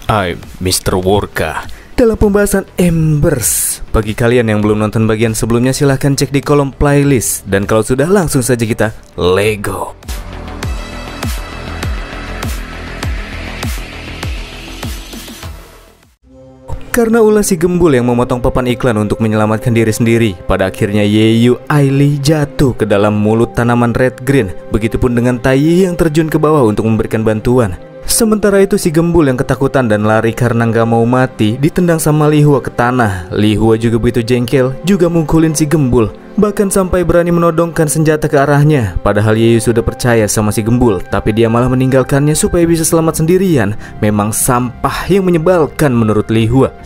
I'm Mr. Worka. Dalam pembahasan Embers, bagi kalian yang belum nonton bagian sebelumnya silahkan cek di kolom playlist. Dan kalau sudah, langsung saja kita Lego. Karena ulah si gembul yang memotong papan iklan untuk menyelamatkan diri sendiri, pada akhirnya Yeyu Ailey jatuh ke dalam mulut tanaman red green. Begitupun dengan Taiyi yang terjun ke bawah untuk memberikan bantuan. Sementara itu si gembul yang ketakutan dan lari karena nggak mau mati ditendang sama Li Hua ke tanah. Li Hua juga begitu jengkel, juga mukulin si gembul, bahkan sampai berani menodongkan senjata ke arahnya. Padahal Yeyu sudah percaya sama si gembul, tapi dia malah meninggalkannya supaya bisa selamat sendirian. Memang sampah yang menyebalkan menurut Li Hua.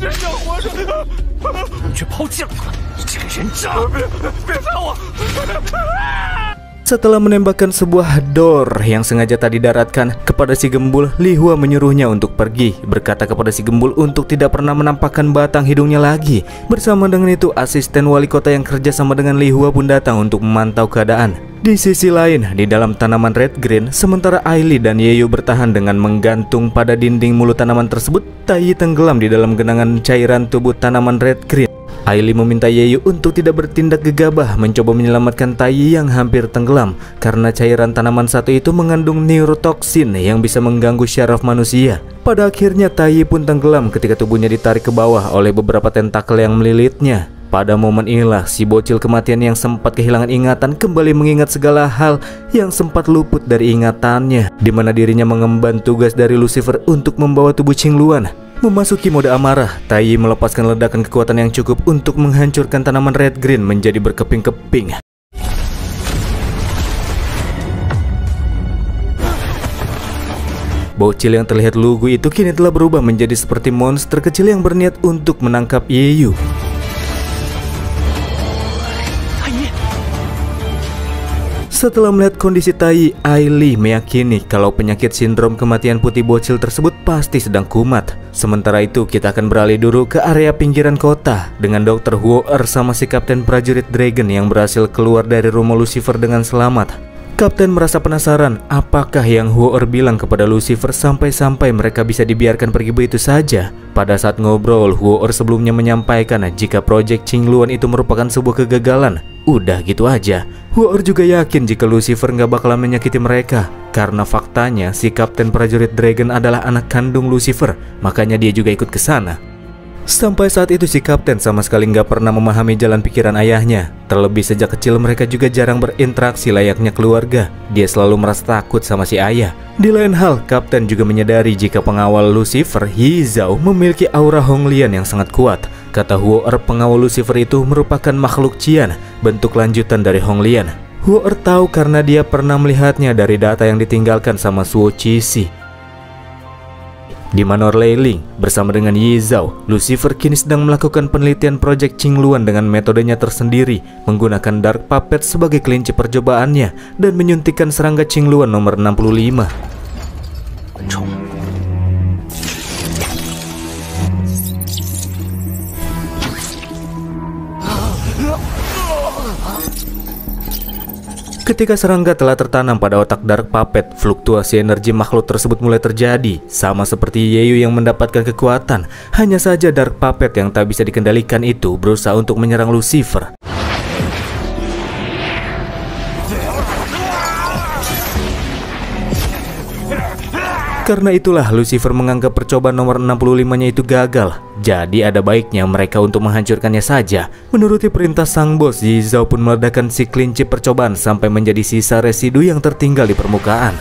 Setelah menembakkan sebuah door yang sengaja tak didaratkan kepada si gembul, Li Hua menyuruhnya untuk pergi, berkata kepada si gembul untuk tidak pernah menampakkan batang hidungnya lagi. Bersama dengan itu, asisten wali kota yang kerja sama dengan Li Hua pun datang untuk memantau keadaan. Di sisi lain, di dalam tanaman red green, sementara Ailey dan Yeyu bertahan dengan menggantung pada dinding mulut tanaman tersebut, Taiyi tenggelam di dalam genangan cairan tubuh tanaman red green. Ailey meminta Yeyu untuk tidak bertindak gegabah mencoba menyelamatkan Taiyi yang hampir tenggelam karena cairan tanaman satu itu mengandung neurotoksin yang bisa mengganggu syaraf manusia. Pada akhirnya Taiyi pun tenggelam ketika tubuhnya ditarik ke bawah oleh beberapa tentakel yang melilitnya. Pada momen inilah si bocil kematian yang sempat kehilangan ingatan kembali mengingat segala hal yang sempat luput dari ingatannya, di mana dirinya mengemban tugas dari Lucifer untuk membawa tubuh Qingluan. Memasuki mode amarah, Taiyi melepaskan ledakan kekuatan yang cukup untuk menghancurkan tanaman red green menjadi berkeping-keping. Bocil yang terlihat lugu itu kini telah berubah menjadi seperti monster kecil yang berniat untuk menangkap Yeyu. Setelah melihat kondisi Taiyi, Ailey meyakini kalau penyakit sindrom kematian putih bocil tersebut pasti sedang kumat. Sementara itu kita akan beralih dulu ke area pinggiran kota dengan Dr. Huo-er sama si Kapten Prajurit Dragon yang berhasil keluar dari rumah Lucifer dengan selamat. Kapten merasa penasaran apakah yang Huo-er bilang kepada Lucifer sampai-sampai mereka bisa dibiarkan pergi begitu saja. Pada saat ngobrol, Huo-er sebelumnya menyampaikan jika proyek Qingluan itu merupakan sebuah kegagalan. Udah gitu aja. Huo-er juga yakin jika Lucifer nggak bakalan menyakiti mereka, karena faktanya si Kapten Prajurit Dragon adalah anak kandung Lucifer, makanya dia juga ikut ke sana. Sampai saat itu si Kapten sama sekali nggak pernah memahami jalan pikiran ayahnya. Terlebih sejak kecil mereka juga jarang berinteraksi layaknya keluarga. Dia selalu merasa takut sama si ayah. Di lain hal, Kapten juga menyadari jika pengawal Lucifer, Yi Zhao, memiliki aura Honglian yang sangat kuat. Kata Huo-er, pengawal Lucifer itu merupakan makhluk Qian, bentuk lanjutan dari Honglian. Huo-er tahu karena dia pernah melihatnya dari data yang ditinggalkan sama Suo Qixi. Di Manor Leiling, bersama dengan Yi Zhao, Lucifer kini sedang melakukan penelitian proyek Qingluan dengan metodenya tersendiri, menggunakan Dark Puppet sebagai kelinci percobaannya dan menyuntikkan serangga Qingluan nomor 65. Ketika serangga telah tertanam pada otak Dark Puppet, fluktuasi energi makhluk tersebut mulai terjadi, sama seperti Yeyu yang mendapatkan kekuatan. Hanya saja Dark Puppet yang tak bisa dikendalikan itu berusaha untuk menyerang Lucifer. Karena itulah Lucifer menganggap percobaan nomor 65-nya itu gagal. Jadi ada baiknya mereka untuk menghancurkannya saja. Menuruti perintah sang bos, Yi Zhao pun meledakkan si kelinci percobaan sampai menjadi sisa residu yang tertinggal di permukaan.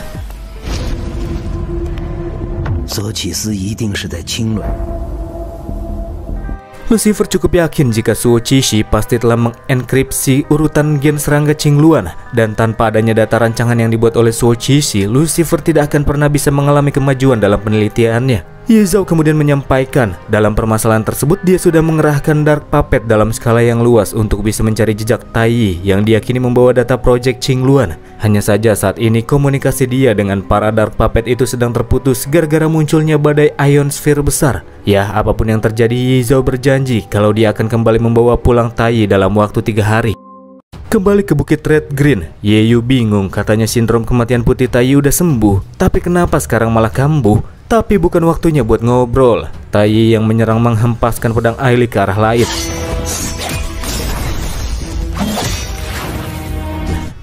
Lucifer cukup yakin jika Suo Qixi pasti telah mengenkripsi urutan gen serangga Qingluan, dan tanpa adanya data rancangan yang dibuat oleh Suo Qixi, Lucifer tidak akan pernah bisa mengalami kemajuan dalam penelitiannya. Yi Zhao kemudian menyampaikan, dalam permasalahan tersebut dia sudah mengerahkan Dark Puppet dalam skala yang luas untuk bisa mencari jejak Taiyi yang diyakini membawa data proyek Qingluan. Hanya saja saat ini komunikasi dia dengan para Dark Puppet itu sedang terputus gara-gara munculnya badai ionosfer besar. Ya, apapun yang terjadi, Yi Zhao berjanji kalau dia akan kembali membawa pulang Taiyi dalam waktu 3 hari. Kembali ke Bukit Red Green, Yeyu bingung, katanya sindrom kematian putih Taiyi udah sembuh, tapi kenapa sekarang malah kambuh? Tapi bukan waktunya buat ngobrol. Tai yang menyerang menghempaskan pedang Ailey ke arah lain.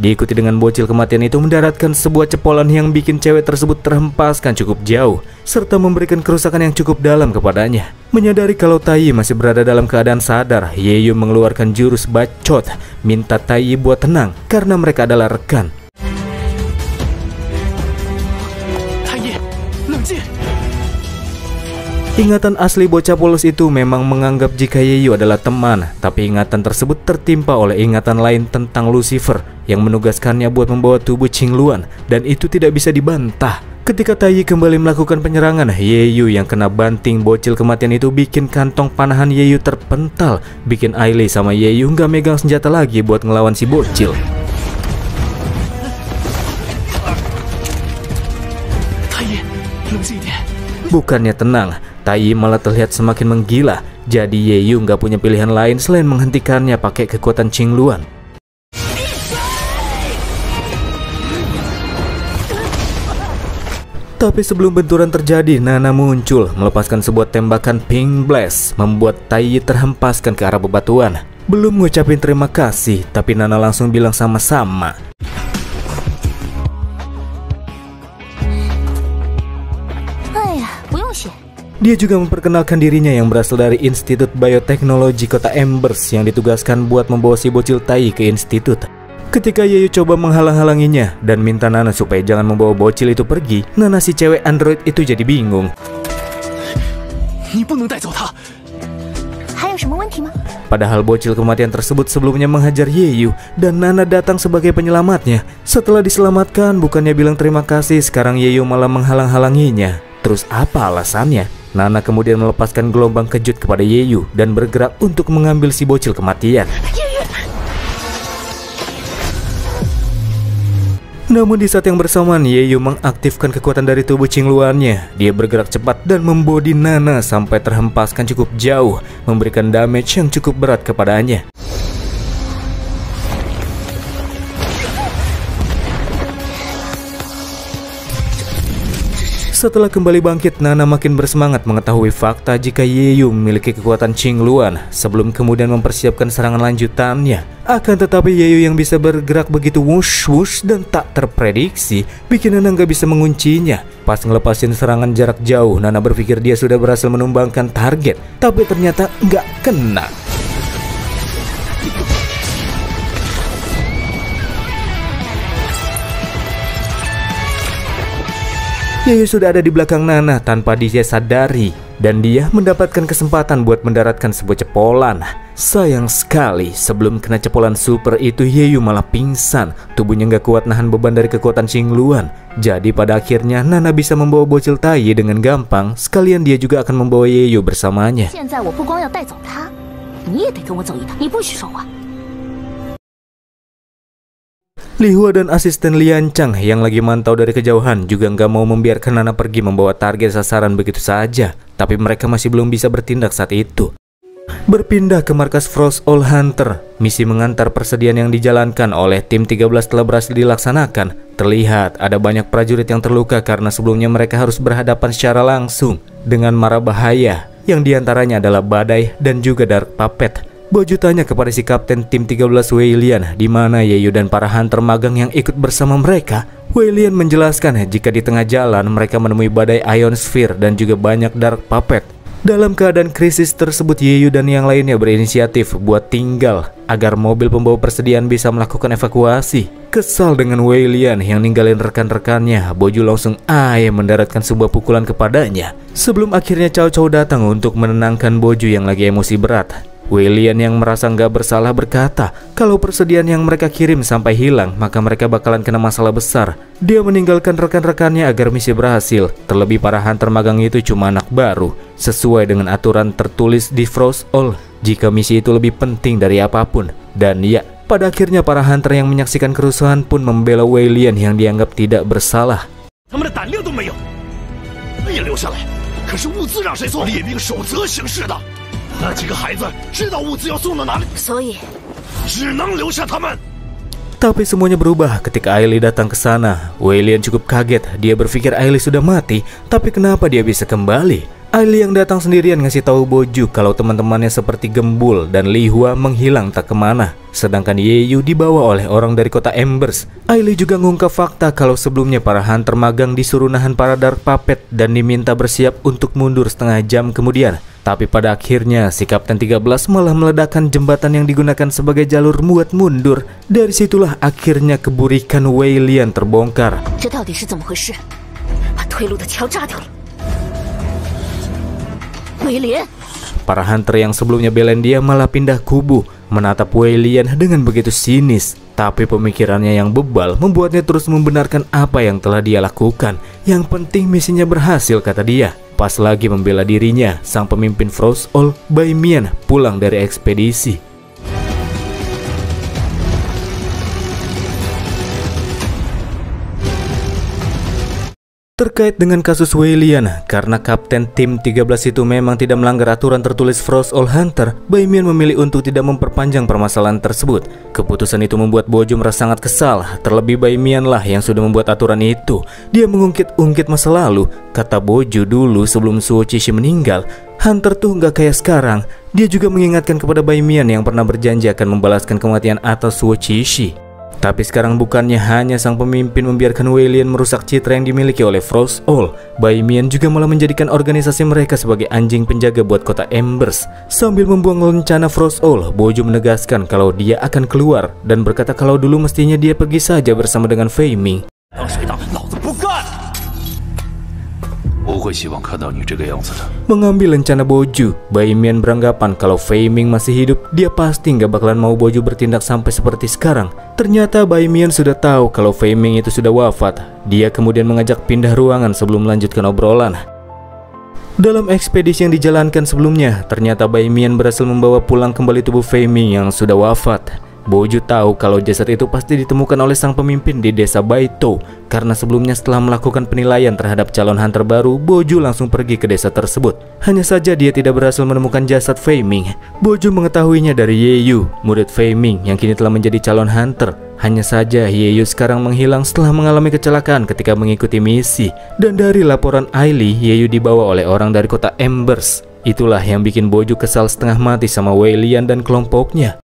Diikuti dengan bocil kematian itu mendaratkan sebuah cepolan yang bikin cewek tersebut terhempaskan cukup jauh, serta memberikan kerusakan yang cukup dalam kepadanya. Menyadari kalau Tai masih berada dalam keadaan sadar, Yeyu mengeluarkan jurus bacot, minta Tai buat tenang karena mereka adalah rekan. Ingatan asli bocah polos itu memang menganggap jika Yeyu adalah teman, tapi ingatan tersebut tertimpa oleh ingatan lain tentang Lucifer yang menugaskannya buat membawa tubuh Qingluan, dan itu tidak bisa dibantah. Ketika Tai kembali melakukan penyerangan, Yeyu yang kena banting bocil kematian itu bikin kantong panahan Yeyu terpental, bikin Ailey sama Yeyu nggak megang senjata lagi buat ngelawan si bocil. Bukannya tenang, Tai malah terlihat semakin menggila. Jadi Yeyu nggak punya pilihan lain selain menghentikannya pakai kekuatan Qingluan. Tapi sebelum benturan terjadi, Nana muncul melepaskan sebuah tembakan Pink Blast, membuat Tai terhempaskan ke arah bebatuan. Belum ngucapin terima kasih, tapi Nana langsung bilang sama-sama. Dia juga memperkenalkan dirinya yang berasal dari Institut Bioteknologi Kota Embers yang ditugaskan buat membawa si bocil Tai ke institut. Ketika Yeyu coba menghalang-halanginya dan minta Nana supaya jangan membawa bocil itu pergi, Nana si cewek android itu jadi bingung. Padahal bocil kematian tersebut sebelumnya menghajar Yeyu dan Nana datang sebagai penyelamatnya. Setelah diselamatkan, bukannya bilang terima kasih, sekarang Yeyu malah menghalang-halanginya. Terus apa alasannya? Nana kemudian melepaskan gelombang kejut kepada Yeyu dan bergerak untuk mengambil si bocil kematian. Namun di saat yang bersamaan, Yeyu mengaktifkan kekuatan dari tubuh Qingluannya. Dia bergerak cepat dan membody Nana sampai terhempaskan cukup jauh, memberikan damage yang cukup berat kepadanya. Setelah kembali bangkit, Nana makin bersemangat mengetahui fakta jika Yeyu memiliki kekuatan Qingluan sebelum kemudian mempersiapkan serangan lanjutannya. Akan tetapi Yeyu yang bisa bergerak begitu wush-wush dan tak terprediksi bikin Nana nggak bisa menguncinya. Pas ngelepasin serangan jarak jauh, Nana berpikir dia sudah berhasil menumbangkan target, tapi ternyata nggak kena. Yeyu sudah ada di belakang Nana tanpa dia sadari, dan dia mendapatkan kesempatan buat mendaratkan sebuah cepolan. Sayang sekali, sebelum kena cepolan super itu Yeyu malah pingsan. Tubuhnya nggak kuat nahan beban dari kekuatan Qingluan. Jadi pada akhirnya Nana bisa membawa bocil Tai dengan gampang. Sekalian dia juga akan membawa Yeyu bersamanya. Li Hua dan asisten Lian Chang yang lagi mantau dari kejauhan juga nggak mau membiarkan Nana pergi membawa target sasaran begitu saja. Tapi mereka masih belum bisa bertindak saat itu. Berpindah ke markas Frost Owl Hunter, misi mengantar persediaan yang dijalankan oleh tim 13 telah berhasil dilaksanakan. Terlihat ada banyak prajurit yang terluka karena sebelumnya mereka harus berhadapan secara langsung dengan mara bahaya, yang diantaranya adalah Badai dan juga Dark Puppet. Boju tanya kepada si kapten tim 13 Wei Lian di mana Yeyu dan para hunter magang yang ikut bersama mereka. Wei Lian menjelaskan jika di tengah jalan mereka menemui badai Ion Sphere dan juga banyak Dark Puppet. Dalam keadaan krisis tersebut, Yeyu dan yang lainnya berinisiatif buat tinggal agar mobil pembawa persediaan bisa melakukan evakuasi. Kesal dengan Wei Lian yang ninggalin rekan-rekannya, Boju langsung mendaratkan sebuah pukulan kepadanya. Sebelum akhirnya Cao Cao datang untuk menenangkan Boju yang lagi emosi berat. Wei Lian yang merasa nggak bersalah berkata kalau persediaan yang mereka kirim sampai hilang, maka mereka bakalan kena masalah besar. Dia meninggalkan rekan-rekannya agar misi berhasil. Terlebih para hunter magang itu cuma anak baru. Sesuai dengan aturan tertulis di Frost Owl, jika misi itu lebih penting dari apapun. Dan ya, pada akhirnya para hunter yang menyaksikan kerusuhan pun membela Wei Lian yang dianggap tidak bersalah. Tapi semuanya berubah ketika Ailey datang ke sana. Wei Lian cukup kaget, dia berpikir Ailey sudah mati, tapi kenapa dia bisa kembali? Ailey yang datang sendirian ngasih tahu Boju kalau teman-temannya seperti Gembul dan Li Hua menghilang tak kemana. Sedangkan Yeyu dibawa oleh orang dari kota Embers. Ailey juga ngungkap fakta kalau sebelumnya para hunter magang disuruh nahan para Dark Puppet dan diminta bersiap untuk mundur setengah jam kemudian. Tapi pada akhirnya si Kapten 13 malah meledakkan jembatan yang digunakan sebagai jalur buat mundur. Dari situlah akhirnya keburikan Wei Lian terbongkar. Para hunter yang sebelumnya belain dia malah pindah kubu, menatap Wei Lian dengan begitu sinis. Tapi pemikirannya yang bebal membuatnya terus membenarkan apa yang telah dia lakukan. Yang penting misinya berhasil, kata dia. Pas lagi membela dirinya, sang pemimpin Frost All, Bai Mian, pulang dari ekspedisi. Terkait dengan kasus Wei Lian, karena kapten tim 13 itu memang tidak melanggar aturan tertulis Frost All Hunter, Bai Mian memilih untuk tidak memperpanjang permasalahan tersebut. Keputusan itu membuat Boju merasa sangat kesal, terlebih Bai Mian lah yang sudah membuat aturan itu. Dia mengungkit-ungkit masa lalu, kata Boju dulu sebelum Suo Cishi meninggal, Hunter tuh nggak kayak sekarang. Dia juga mengingatkan kepada Bai Mian yang pernah berjanji akan membalaskan kematian atas Suo Cishi. Tapi sekarang bukannya hanya sang pemimpin membiarkan Wei Lian merusak citra yang dimiliki oleh Frost All, Bai Mian juga malah menjadikan organisasi mereka sebagai anjing penjaga buat kota Embers. Sambil membuang rencana Frost All, Boju menegaskan kalau dia akan keluar dan berkata kalau dulu mestinya dia pergi saja bersama dengan Fei Ming. Mengambil rencana Boju, Bai Mian beranggapan kalau Fei Ming masih hidup, dia pasti nggak bakalan mau Boju bertindak sampai seperti sekarang. Ternyata Bai Mian sudah tahu kalau Fei Ming itu sudah wafat. Dia kemudian mengajak pindah ruangan sebelum melanjutkan obrolan. Dalam ekspedisi yang dijalankan sebelumnya, ternyata Bai Mian berhasil membawa pulang kembali tubuh Fei Ming yang sudah wafat. Boju tahu kalau jasad itu pasti ditemukan oleh sang pemimpin di desa Baito. Karena sebelumnya setelah melakukan penilaian terhadap calon hunter baru, Boju langsung pergi ke desa tersebut. Hanya saja dia tidak berhasil menemukan jasad Fei Ming. Boju mengetahuinya dari Yeyu, murid Fei Ming yang kini telah menjadi calon hunter. Hanya saja Yeyu sekarang menghilang setelah mengalami kecelakaan ketika mengikuti misi. Dan dari laporan Ailey, Yeyu dibawa oleh orang dari kota Embers. Itulah yang bikin Boju kesal setengah mati sama Wei Lian dan kelompoknya.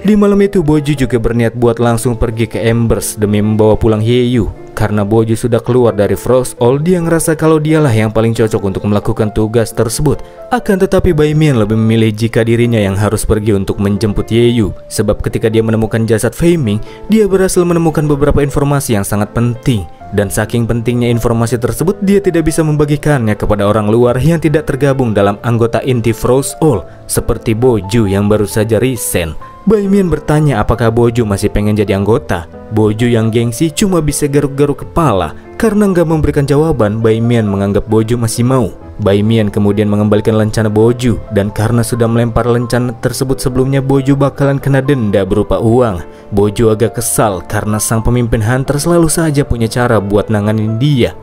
Di malam itu Boju juga berniat buat langsung pergi ke Embers demi membawa pulang Yeyu. Karena Boju sudah keluar dari Frost All, dia ngerasa kalau dialah yang paling cocok untuk melakukan tugas tersebut. Akan tetapi Bai Mian lebih memilih jika dirinya yang harus pergi untuk menjemput Yeyu. Sebab ketika dia menemukan jasad Fei Ming, dia berhasil menemukan beberapa informasi yang sangat penting. Dan saking pentingnya informasi tersebut, dia tidak bisa membagikannya kepada orang luar yang tidak tergabung dalam anggota inti Frost All, seperti Boju yang baru saja resign. Bai Mian bertanya apakah Boju masih pengen jadi anggota. Boju yang gengsi cuma bisa garuk-garuk kepala. Karena nggak memberikan jawaban, Bai Mian menganggap Boju masih mau. Bai Mian kemudian mengembalikan lencana Boju. Dan karena sudah melempar lencana tersebut sebelumnya, Boju bakalan kena denda berupa uang. Boju agak kesal karena sang pemimpin hunter selalu saja punya cara buat nanganin dia.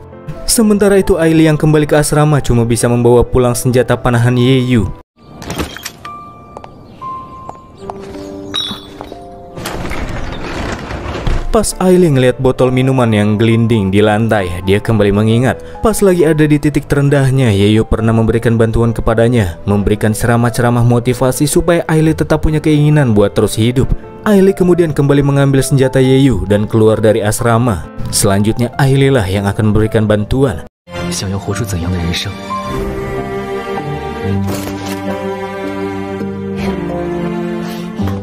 Sementara itu Ailey yang kembali ke asrama cuma bisa membawa pulang senjata panahan Yeyu. Pas Ailey ngeliat botol minuman yang gelinding di lantai, dia kembali mengingat pas lagi ada di titik terendahnya, Yeyu pernah memberikan bantuan kepadanya, memberikan ceramah-ceramah motivasi supaya Ailey tetap punya keinginan buat terus hidup. Ailey kemudian kembali mengambil senjata Yeyu dan keluar dari asrama. Selanjutnya Ailey lah yang akan memberikan bantuan.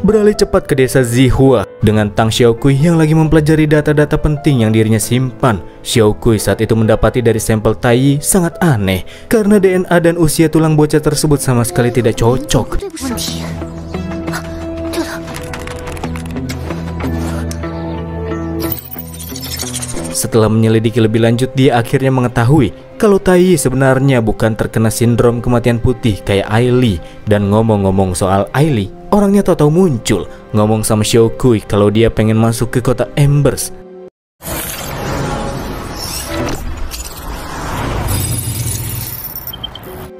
Beralih cepat ke desa Zihua dengan Tang Xiaokui yang lagi mempelajari data-data penting yang dirinya simpan. Xiaokui saat itu mendapati dari sampel Tai sangat aneh karena DNA dan usia tulang bocah tersebut sama sekali tidak cocok. Setelah menyelidiki lebih lanjut, dia akhirnya mengetahui kalau Tai sebenarnya bukan terkena sindrom kematian putih kayak Ailey. Dan ngomong-ngomong soal Ailey, orangnya tahu-tahu muncul ngomong sama Xiaokui kalau dia pengen masuk ke kota Embers.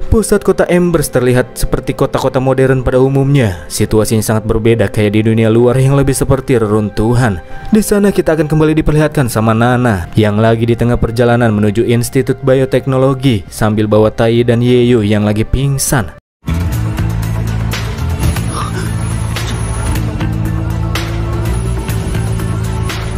Pusat kota Embers terlihat seperti kota-kota modern pada umumnya. Situasinya sangat berbeda kayak di dunia luar yang lebih seperti reruntuhan. Di sana kita akan kembali diperlihatkan sama Nana yang lagi di tengah perjalanan menuju Institut Bioteknologi sambil bawa Tai dan Yeyu yang lagi pingsan.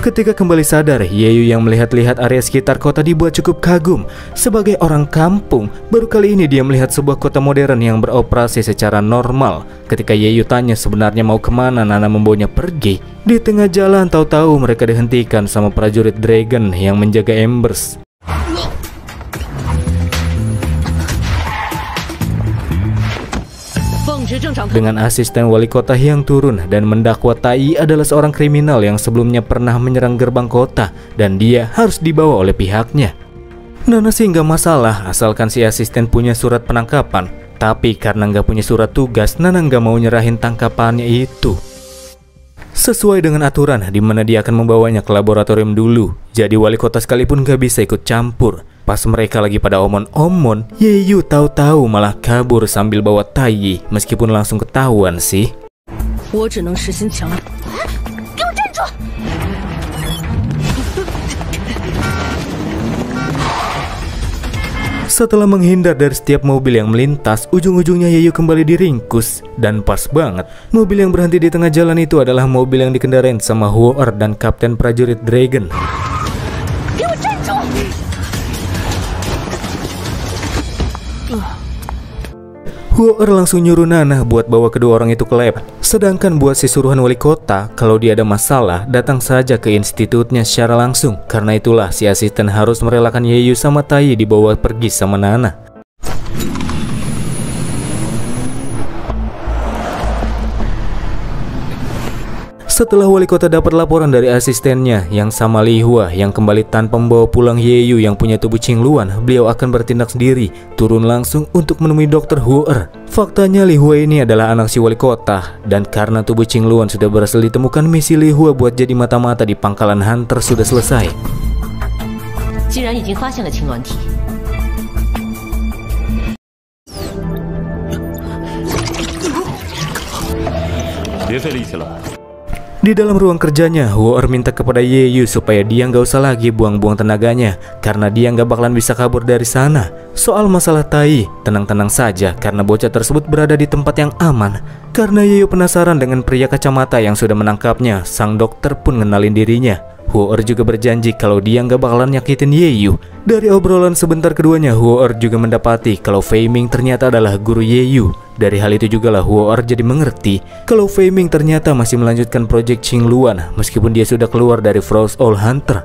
Ketika kembali sadar, Yeyu yang melihat-lihat area sekitar kota dibuat cukup kagum. Sebagai orang kampung, baru kali ini dia melihat sebuah kota modern yang beroperasi secara normal. Ketika Yeyu tanya sebenarnya mau kemana Nana membawanya pergi, di tengah jalan tahu-tahu mereka dihentikan sama prajurit Dragon yang menjaga Embers. Dengan asisten wali kota yang turun dan mendakwa Tai adalah seorang kriminal yang sebelumnya pernah menyerang gerbang kota dan dia harus dibawa oleh pihaknya. Nana sih nggak masalah asalkan si asisten punya surat penangkapan, tapi karena nggak punya surat tugas, Nana nggak mau nyerahin tangkapannya itu. Sesuai dengan aturan di mana dia akan membawanya ke laboratorium dulu, jadi wali kota sekalipun nggak bisa ikut campur. Pas mereka lagi pada omon-omon, Yeyu tahu-tahu malah kabur sambil bawa Tai, meskipun langsung ketahuan sih. Setelah menghindar dari setiap mobil yang melintas, ujung-ujungnya Yeyu kembali diringkus. Dan pas banget, mobil yang berhenti di tengah jalan itu adalah mobil yang dikendarain sama Huor dan Kapten Prajurit Dragon. Huor langsung nyuruh Nana buat bawa kedua orang itu ke lab. Sedangkan buat si suruhan wali kota, kalau dia ada masalah, datang saja ke institutnya secara langsung. Karena itulah si asisten harus merelakan Yeyu sama Tai dibawa pergi sama Nana. Setelah wali kota dapat laporan dari asistennya yang sama Li Hua yang kembali tanpa membawa pulang Yeyu yang punya tubuh Qingluan, beliau akan bertindak sendiri, turun langsung untuk menemui Dr. Huor. Faktanya Li Hua ini adalah anak si wali kota, dan karena tubuh Qingluan sudah berhasil ditemukan, misi Li Hua buat jadi mata-mata di pangkalan Hunter sudah selesai. Di dalam ruang kerjanya, Huor minta kepada Yeyu supaya dia nggak usah lagi buang-buang tenaganya karena dia nggak bakalan bisa kabur dari sana. Soal masalah Tai, tenang-tenang saja karena bocah tersebut berada di tempat yang aman. Karena Yeyu penasaran dengan pria kacamata yang sudah menangkapnya, sang dokter pun ngenalin dirinya. Huor juga berjanji kalau dia nggak bakalan nyakitin Yeyu. Dari obrolan sebentar keduanya, Huor juga mendapati kalau Fei Ming ternyata adalah guru Yeyu. Dari hal itu juga lah Huor jadi mengerti kalau Fei Ming ternyata masih melanjutkan proyek Qingluan meskipun dia sudah keluar dari Frost Owl Hunter.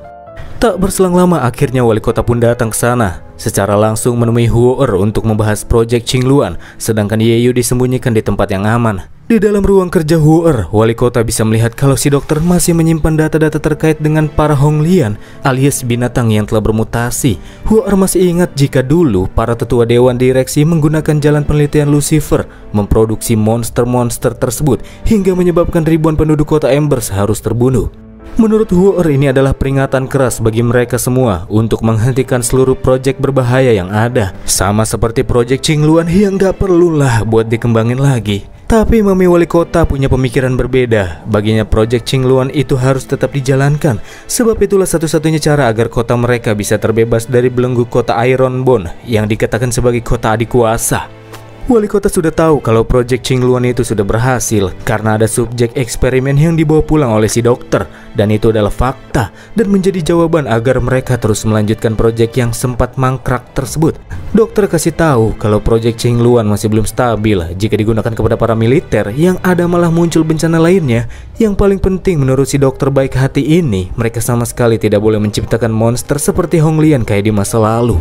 Tak berselang lama akhirnya wali kota pun datang ke sana secara langsung menemui Huor untuk membahas proyek Qingluan, sedangkan Yeyu disembunyikan di tempat yang aman. Di dalam ruang kerja Huor, wali kota bisa melihat kalau si dokter masih menyimpan data-data terkait dengan para Honglian alias binatang yang telah bermutasi. Huor masih ingat jika dulu para tetua dewan direksi menggunakan jalan penelitian Lucifer memproduksi monster-monster tersebut hingga menyebabkan ribuan penduduk kota Embers harus terbunuh. Menurut Huor ini adalah peringatan keras bagi mereka semua untuk menghentikan seluruh proyek berbahaya yang ada. Sama seperti proyek Qingluan yang gak perlulah buat dikembangin lagi. Tapi Mami Wali Kota punya pemikiran berbeda. Baginya proyek Qingluan itu harus tetap dijalankan. Sebab itulah satu-satunya cara agar kota mereka bisa terbebas dari belenggu kota Ironbone yang dikatakan sebagai kota adik kuasa. Wali kota sudah tahu kalau proyek Qingluan itu sudah berhasil karena ada subjek eksperimen yang dibawa pulang oleh si dokter, dan itu adalah fakta dan menjadi jawaban agar mereka terus melanjutkan proyek yang sempat mangkrak tersebut. Dokter kasih tahu kalau proyek Qingluan masih belum stabil jika digunakan kepada para militer, yang ada malah muncul bencana lainnya. Yang paling penting menurut si dokter baik hati ini, mereka sama sekali tidak boleh menciptakan monster seperti Honglian kayak di masa lalu.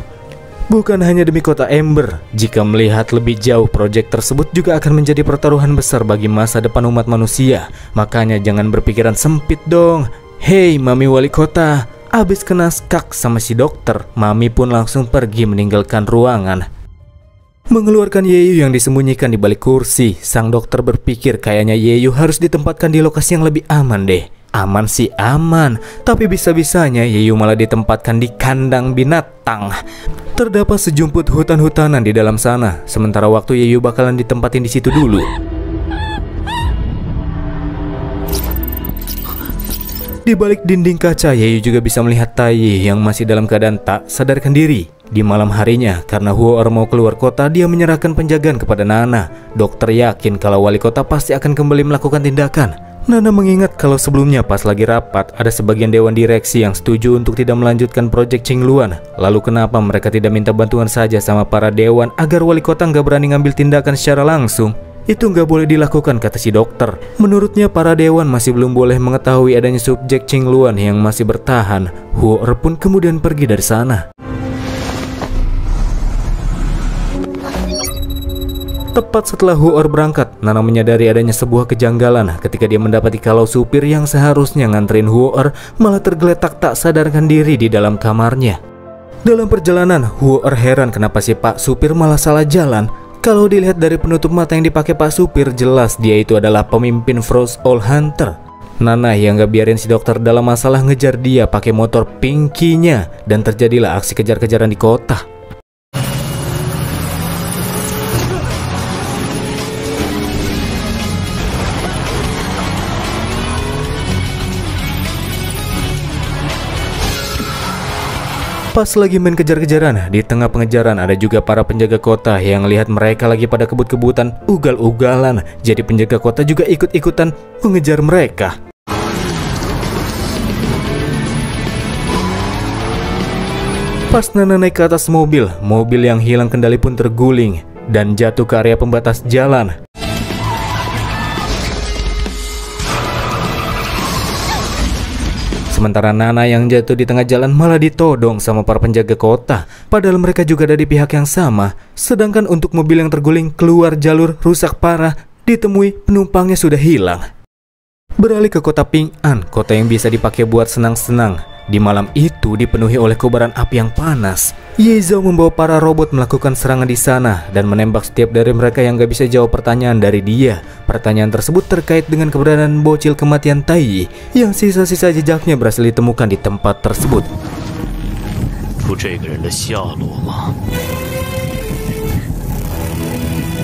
Bukan hanya demi kota Ember, jika melihat lebih jauh proyek tersebut juga akan menjadi pertaruhan besar bagi masa depan umat manusia. Makanya jangan berpikiran sempit dong. Hei Mami Wali Kota, abis kena skak sama si dokter, Mami pun langsung pergi meninggalkan ruangan. Mengeluarkan Yeyu yang disembunyikan di balik kursi, sang dokter berpikir kayaknya Yeyu harus ditempatkan di lokasi yang lebih aman deh. Aman sih aman, tapi bisa-bisanya Yeyu malah ditempatkan di kandang binatang. Terdapat sejumput hutan-hutanan di dalam sana, sementara waktu Yeyu bakalan ditempatin di situ dulu. Di balik dinding kaca, Yeyu juga bisa melihat Taiyi yang masih dalam keadaan tak sadarkan diri. Di malam harinya, karena Huor mau keluar kota, dia menyerahkan penjagaan kepada Nana. Dokter yakin kalau wali kota pasti akan kembali melakukan tindakan. Nana mengingat kalau sebelumnya pas lagi rapat, ada sebagian dewan direksi yang setuju untuk tidak melanjutkan proyek Qingluan. Lalu kenapa mereka tidak minta bantuan saja sama para dewan agar wali kota nggak berani ngambil tindakan secara langsung? Itu nggak boleh dilakukan, kata si dokter. Menurutnya para dewan masih belum boleh mengetahui adanya subjek Qingluan yang masih bertahan. Huor pun kemudian pergi dari sana. Tepat setelah Huor berangkat, Nana menyadari adanya sebuah kejanggalan ketika dia mendapati kalau supir yang seharusnya nganterin Huor malah tergeletak tak sadarkan diri di dalam kamarnya. Dalam perjalanan, Huor heran kenapa si Pak Supir malah salah jalan. Kalau dilihat dari penutup mata yang dipakai Pak Supir, jelas dia itu adalah pemimpin Frost Owl Hunter. Nana yang gak biarin si dokter dalam masalah ngejar dia pakai motor Pinky-nya, dan terjadilah aksi kejar-kejaran di kota. Pas lagi main kejar-kejaran, di tengah pengejaran ada juga para penjaga kota yang lihat mereka lagi pada kebut-kebutan, ugal-ugalan. Jadi penjaga kota juga ikut-ikutan mengejar mereka. Pas Nana naik ke atas mobil yang hilang kendali pun terguling dan jatuh ke area pembatas jalan. Sementara Nana yang jatuh di tengah jalan malah ditodong sama para penjaga kota. Padahal mereka juga ada di pihak yang sama. Sedangkan untuk mobil yang terguling keluar jalur rusak parah, ditemui penumpangnya sudah hilang. Beralih ke kota Ping'an, kota yang bisa dipakai buat senang-senang. Di malam itu dipenuhi oleh kobaran api yang panas. Ye Zhao membawa para robot melakukan serangan di sana dan menembak setiap dari mereka yang gak bisa jawab pertanyaan dari dia. Pertanyaan tersebut terkait dengan keberadaan bocil kematian Taiyi yang sisa-sisa jejaknya berhasil ditemukan di tempat tersebut.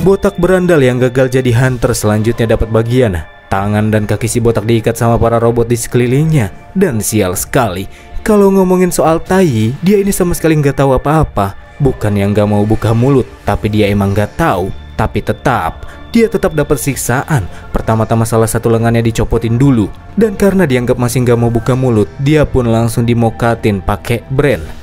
Botak berandal yang gagal jadi hunter selanjutnya dapat bagian. Tangan dan kaki si botak diikat sama para robot di sekelilingnya. Dan sial sekali, kalau ngomongin soal Taiyi, dia ini sama sekali nggak tahu apa-apa. Bukan yang nggak mau buka mulut, tapi dia emang nggak tahu. Tapi dia tetap dapat siksaan. Pertama-tama salah satu lengannya dicopotin dulu. Dan karena dianggap masih nggak mau buka mulut, dia pun langsung dimokatin pakai brand.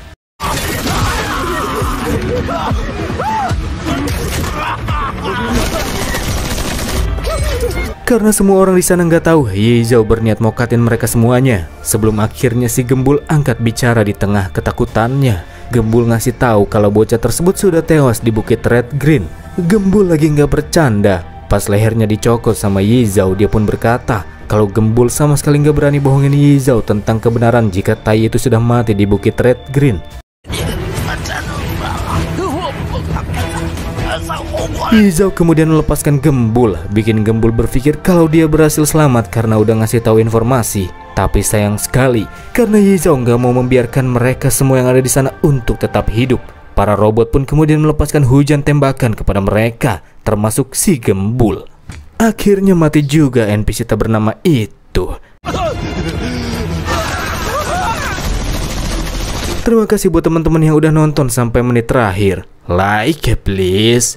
Karena semua orang di sana nggak tahu, Ye Zhao berniat mokatin mereka semuanya. Sebelum akhirnya si Gembul angkat bicara di tengah ketakutannya. Gembul ngasih tahu kalau bocah tersebut sudah tewas di Bukit Red Green. Gembul lagi nggak bercanda. Pas lehernya dicokot sama Ye Zhao, dia pun berkata kalau Gembul sama sekali nggak berani bohongin Ye Zhao tentang kebenaran jika Taiyi itu sudah mati di Bukit Red Green. Ye Zhao kemudian melepaskan Gembul, bikin Gembul berpikir kalau dia berhasil selamat karena udah ngasih tahu informasi. Tapi sayang sekali, karena Ye Zhao nggak mau membiarkan mereka semua yang ada di sana untuk tetap hidup. Para robot pun kemudian melepaskan hujan tembakan kepada mereka, termasuk si Gembul. Akhirnya mati juga NPC tak bernama itu. Terima kasih buat teman-teman yang udah nonton sampai menit terakhir. Like please.